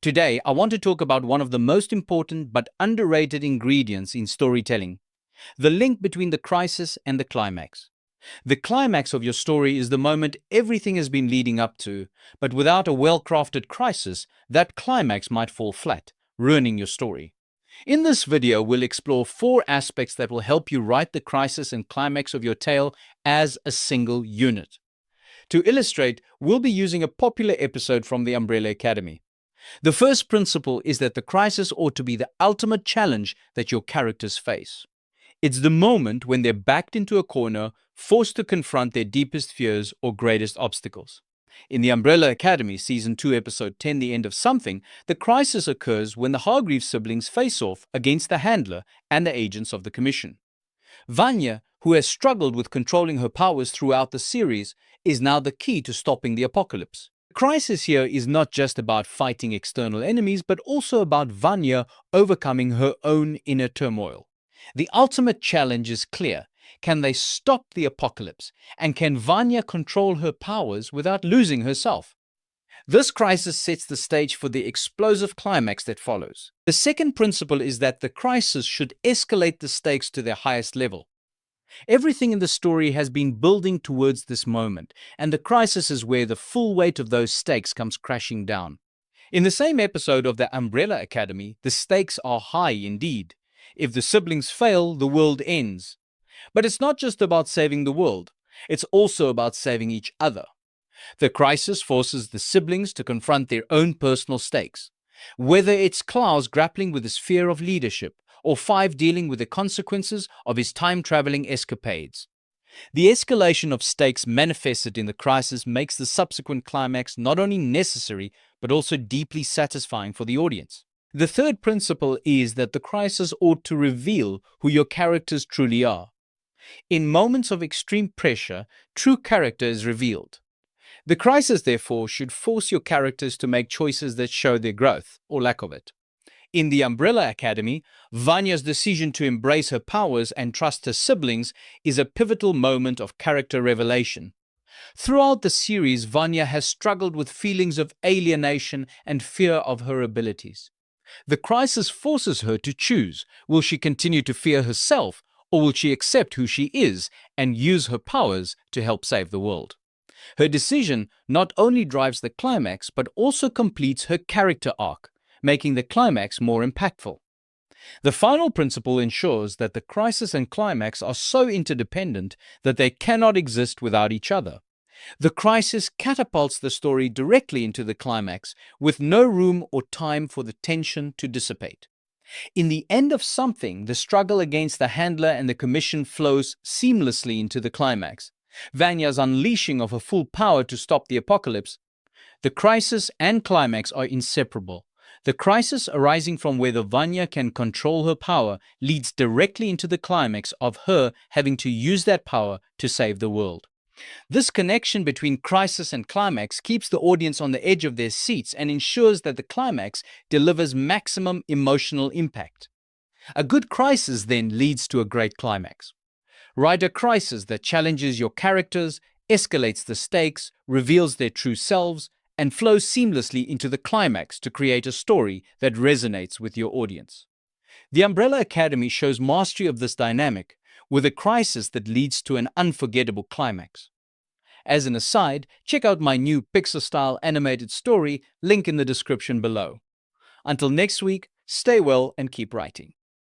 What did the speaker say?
Today, I want to talk about one of the most important but underrated ingredients in storytelling: the link between the crisis and the climax. The climax of your story is the moment everything has been leading up to, but without a well crafted crisis, that climax might fall flat, ruining your story. In this video, we'll explore four aspects that will help you write the crisis and climax of your tale as a single unit. To illustrate, we'll be using a popular episode from the Umbrella Academy. The first principle is that the crisis ought to be the ultimate challenge that your characters face. It's the moment when they're backed into a corner, forced to confront their deepest fears or greatest obstacles. In the Umbrella Academy, Season 2, Episode 10, The End of Something, the crisis occurs when the Hargreaves siblings face off against the Handler and the agents of the Commission. Vanya, who has struggled with controlling her powers throughout the series, is now the key to stopping the apocalypse. The crisis here is not just about fighting external enemies, but also about Vanya overcoming her own inner turmoil. The ultimate challenge is clear. Can they stop the apocalypse? And can Vanya control her powers without losing herself? This crisis sets the stage for the explosive climax that follows. The second principle is that the crisis should escalate the stakes to their highest level. Everything in the story has been building towards this moment, and the crisis is where the full weight of those stakes comes crashing down. In the same episode of the Umbrella Academy, the stakes are high indeed. If the siblings fail, the world ends. But it's not just about saving the world, it's also about saving each other. The crisis forces the siblings to confront their own personal stakes. Whether it's Klaus grappling with his fear of leadership, or Five dealing with the consequences of his time-traveling escapades. The escalation of stakes manifested in the crisis makes the subsequent climax not only necessary, but also deeply satisfying for the audience. The third principle is that the crisis ought to reveal who your characters truly are. In moments of extreme pressure, true character is revealed. The crisis, therefore, should force your characters to make choices that show their growth, or lack of it. In the Umbrella Academy, Vanya's decision to embrace her powers and trust her siblings is a pivotal moment of character revelation. Throughout the series, Vanya has struggled with feelings of alienation and fear of her abilities. The crisis forces her to choose. Will she continue to fear herself, or will she accept who she is and use her powers to help save the world? Her decision not only drives the climax, but also completes her character arc, making the climax more impactful. The final principle ensures that the crisis and climax are so interdependent that they cannot exist without each other. The crisis catapults the story directly into the climax, with no room or time for the tension to dissipate. In The End of Something, the struggle against the Handler and the Commission flows seamlessly into the climax. Vanya's unleashing of her full power to stop the apocalypse. The crisis and climax are inseparable. The crisis arising from whether Vanya can control her power leads directly into the climax of her having to use that power to save the world. This connection between crisis and climax keeps the audience on the edge of their seats and ensures that the climax delivers maximum emotional impact. A good crisis then leads to a great climax. Write a crisis that challenges your characters, escalates the stakes, reveals their true selves, and flows seamlessly into the climax to create a story that resonates with your audience. The Umbrella Academy shows mastery of this dynamic, with a crisis that leads to an unforgettable climax. As an aside, check out my new Pixar-style animated story, link in the description below. Until next week, stay well and keep writing.